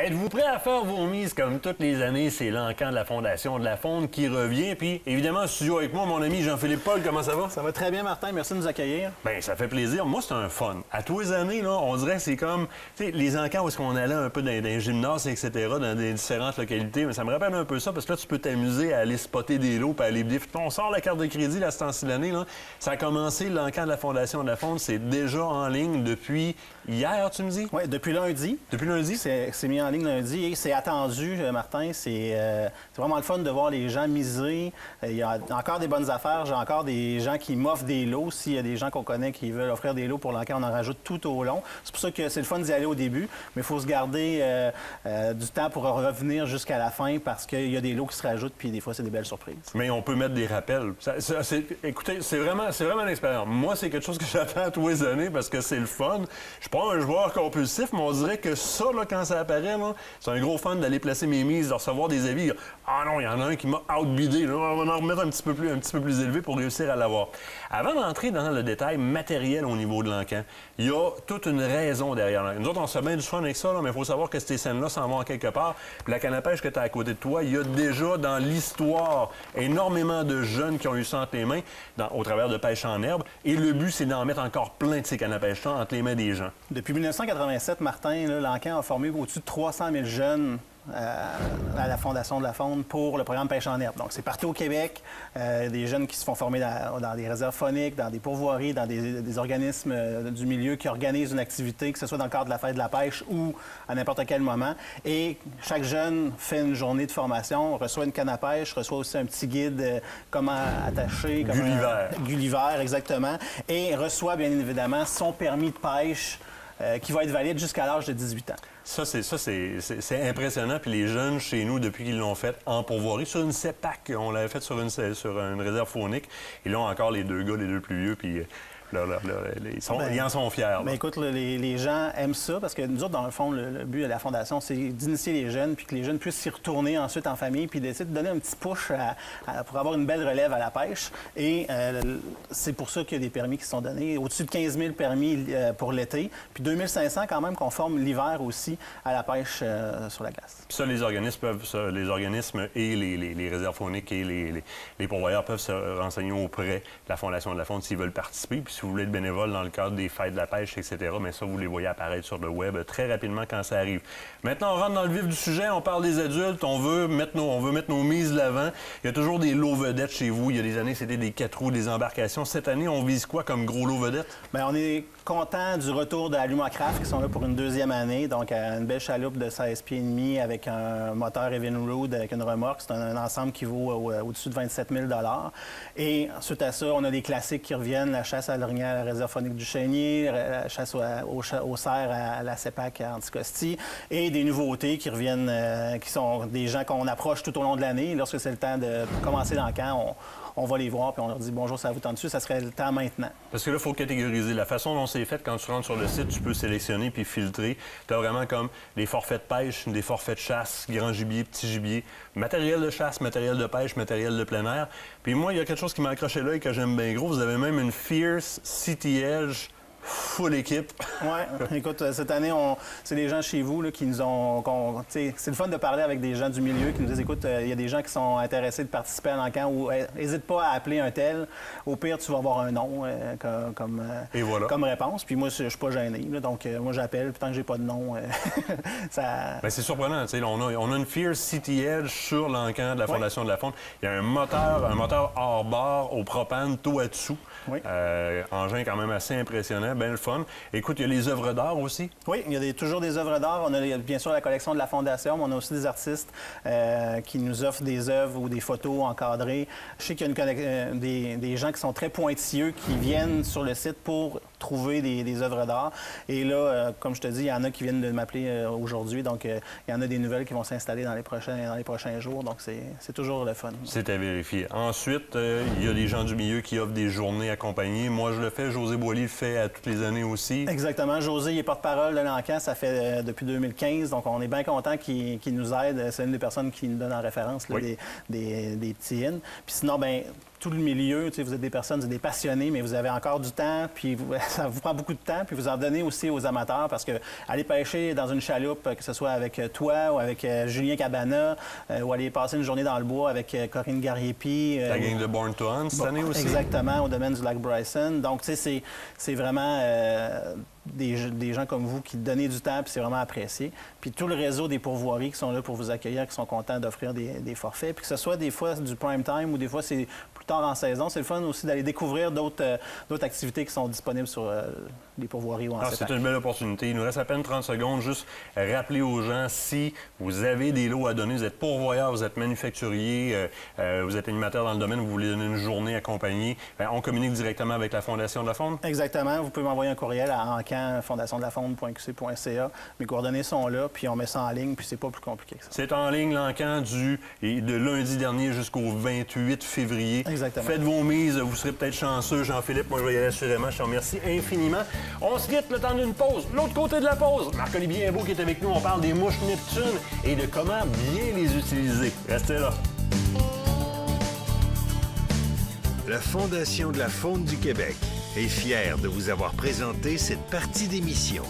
Êtes-vous prêts à faire vos mises comme toutes les années? C'est l'encan de la Fondation de la Faune qui revient. Puis, évidemment, en studio avec moi, mon ami Jean-Philippe Paul, comment ça va? Ça va très bien, Martin. Merci de nous accueillir. Bien, ça fait plaisir. Moi, c'est un fun. À tous les années, là, on dirait que c'est comme, tu sais, les encans où est-ce qu'on allait un peu dans les gymnases, etc., dans des différentes localités. Mais ça me rappelle un peu ça, parce que là, tu peux t'amuser à aller spotter des lots, puis à aller... On sort la carte de crédit, là, ce temps-ci de l'année, là. Ça a commencé, l'encan de la Fondation de la Faune. C'est déjà en ligne depuis hier, tu me dis? Oui, depuis lundi. Depuis lundi? C'est mis en ligne lundi et c'est attendu, Martin. C'est vraiment le fun de voir les gens miser. Il y a encore des bonnes affaires. J'ai encore des gens qui m'offrent des lots. S'il y a des gens qu'on connaît qui veulent offrir des lots pour l'encan, on en rajoute tout au long. C'est pour ça que c'est le fun d'y aller au début, mais il faut se garder du temps pour revenir jusqu'à la fin parce qu'il y a des lots qui se rajoutent puis des fois, c'est des belles surprises. Mais on peut mettre des rappels. Écoutez, c'est vraiment une expérience. Moi, c'est quelque chose que j'attends tous les années parce que c'est le fun. Je suis pas un joueur compulsif, mais on dirait que ça, là, quand ça apparaît, là, c'est un gros fun d'aller placer mes mises, de recevoir des avis. Ah non, il y en a un qui m'a outbidé. Là. On va en remettre un petit peu plus élevé pour réussir à l'avoir. Avant d'entrer dans le détail matériel au niveau de l'encan, il y a toute une raison derrière. Nous autres, on se met du fun avec ça, là, mais il faut savoir que ces scènes-là s'en vont quelque part. Puis la canne à pêche que tu as à côté de toi, il y a déjà dans l'histoire énormément de jeunes qui ont eu ça entre les mains au travers de pêche en herbe. Et le but, c'est d'en mettre encore plein de ces cannes à pêche-là entre les mains des gens. Depuis 1987, Martin, l'encan a formé au-dessus de 300 000 jeunes à la Fondation de la Faune pour le programme Pêche en herbe. Donc, c'est partout au Québec, des jeunes qui se font former dans des réserves fauniques, dans des pourvoiries, dans des organismes du milieu qui organisent une activité, que ce soit dans le cadre de la fête de la pêche ou à n'importe quel moment. Et chaque jeune fait une journée de formation, reçoit une canne à pêche, reçoit aussi un petit guide comment attacher. Gulliver. Gulliver, exactement. Et reçoit, bien évidemment, son permis de pêche qui va être valide jusqu'à l'âge de 18 ans. Ça, c'est impressionnant. Puis les jeunes, chez nous, depuis qu'ils l'ont fait en pourvoirie, sur une CEPAC, on l'avait fait sur une réserve faunique. Et là, encore les deux gars, les deux plus vieux, puis... ils en sont fiers. Mais écoute, les gens aiment ça parce que nous autres, dans le fond, le but de la Fondation, c'est d'initier les jeunes puis que les jeunes puissent s'y retourner ensuite en famille puis d'essayer de donner un petit push pour avoir une belle relève à la pêche. Et c'est pour ça qu'il y a des permis qui sont donnés. Au-dessus de 15 000 permis pour l'été, puis 2 500 quand même qu'on forme l'hiver aussi à la pêche sur la glace. Puis ça, les organismes et les réserves fauniques et les pourvoyeurs peuvent se renseigner auprès de la Fondation de la Faune s'ils veulent participer. Puis si vous voulez être bénévole dans le cadre des fêtes de la pêche, etc., mais ça, vous les voyez apparaître sur le web très rapidement quand ça arrive. Maintenant, on rentre dans le vif du sujet. On parle des adultes. On veut mettre nos mises de l'avant. Il y a toujours des lots vedettes chez vous. Il y a des années, c'était des 4 roues, des embarcations. Cette année, on vise quoi comme gros lot vedette? Bien, on est content du retour de Alumacraft qui sont là pour une deuxième année. Donc, une belle chaloupe de 16 pieds et demi avec un moteur Evinrude avec une remorque. C'est un ensemble qui vaut au-dessus de 27 000 $. Et suite à ça, on a des classiques qui reviennent. La chasse à l'orignal à la réserve faunique du Chénier, la chasse au cerf à la CEPAC à Anticosti, et des nouveautés qui reviennent, qui sont des gens qu'on approche tout au long de l'année. Lorsque c'est le temps de commencer l'encan, on va les voir puis on leur dit « Bonjour, ça vous tente dessus? » Ça serait le temps maintenant. Parce que là, il faut catégoriser. La façon dont c'est fait, quand tu rentres sur le site, tu peux sélectionner puis filtrer. Tu as vraiment comme des forfaits de pêche, des forfaits de chasse, grand gibier, petit gibier, matériel de chasse, matériel de pêche, matériel de plein air. Puis moi, il y a quelque chose qui m'a accroché là et que j'aime bien gros. Vous avez même une Fierce City Edge full équipe. Oui. Écoute, cette année, c'est des gens chez vous là, qui nous ont... c'est le fun de parler avec des gens du milieu qui nous disent, écoute, il y a des gens qui sont intéressés de participer à l'encan ou n'hésite pas à appeler un tel. Au pire, tu vas avoir un nom comme réponse. Puis moi, je suis pas gêné. Là, donc, moi, j'appelle. Puis tant que j'ai pas de nom, ça... Bien, c'est surprenant. On a une Fierce City Edge sur l'encan de la Fondation de la Faune. Il y a un moteur hors bord au propane, tout à dessous. Oui. Engin quand même assez impressionnant. Bien le fun. Écoute, il y a les œuvres d'art aussi? Oui, il y a toujours des œuvres d'art. On a bien sûr la collection de la Fondation, mais on a aussi des artistes qui nous offrent des œuvres ou des photos encadrées. Je sais qu'il y a des gens qui sont très pointilleux qui viennent sur le site pour trouver des œuvres d'art. Et là, comme je te dis, il y en a qui viennent de m'appeler aujourd'hui. Donc, il y en a des nouvelles qui vont s'installer dans les prochains jours. Donc, c'est toujours le fun. C'est à vérifier. Ensuite, il y a des gens du milieu qui offrent des journées accompagnées. Moi, je le fais. José Boilly le fait à toutes les années aussi. Exactement. José, il est porte-parole de l'encan. Ça fait depuis 2015. Donc, on est bien content qu'il nous aide. C'est une des personnes qui nous donne en référence là, des petits in. Puis sinon, bien, tout le milieu, vous êtes des personnes, vous êtes des passionnés, mais vous avez encore du temps, puis ça vous prend beaucoup de temps, puis vous en donnez aussi aux amateurs, parce que aller pêcher dans une chaloupe, que ce soit avec toi ou avec Julien Cabana, ou aller passer une journée dans le bois avec Corinne Gariepi. La gang de Born to Hunt cette année aussi. Exactement, au domaine du lac Bryson. Donc, tu sais, c'est vraiment des gens comme vous qui donnez du temps, puis c'est vraiment apprécié. Puis tout le réseau des pourvoiries qui sont là pour vous accueillir, qui sont contents d'offrir des forfaits, puis que ce soit des fois du prime time ou des fois c'est plus tard en saison. C'est le fun aussi d'aller découvrir d'autres activités qui sont disponibles sur les pourvoiries ou en C'est une belle opportunité. Il nous reste à peine 30 secondes. Juste rappeler aux gens, si vous avez des lots à donner, vous êtes pourvoyeur, vous êtes manufacturier, vous êtes animateur dans le domaine, vous voulez donner une journée accompagnée, on communique directement avec la Fondation de la Faune? Exactement. Vous pouvez m'envoyer un courriel à encan@fondationdelafaune.qc.ca. Mes coordonnées sont là, puis on met ça en ligne, puis c'est pas plus compliqué que ça. C'est en ligne, l'encan, de lundi dernier jusqu'au 28 février. Exactement. Faites vos mises, vous serez peut-être chanceux, Jean-Philippe. Moi, je vais y aller assurément. Je te remercie infiniment. On se quitte le temps d'une pause. L'autre côté de la pause, Marc-Olivier Imbeau qui est avec nous. On parle des mouches Neptune et de comment bien les utiliser. Restez là. La Fondation de la Faune du Québec est fière de vous avoir présenté cette partie d'émission.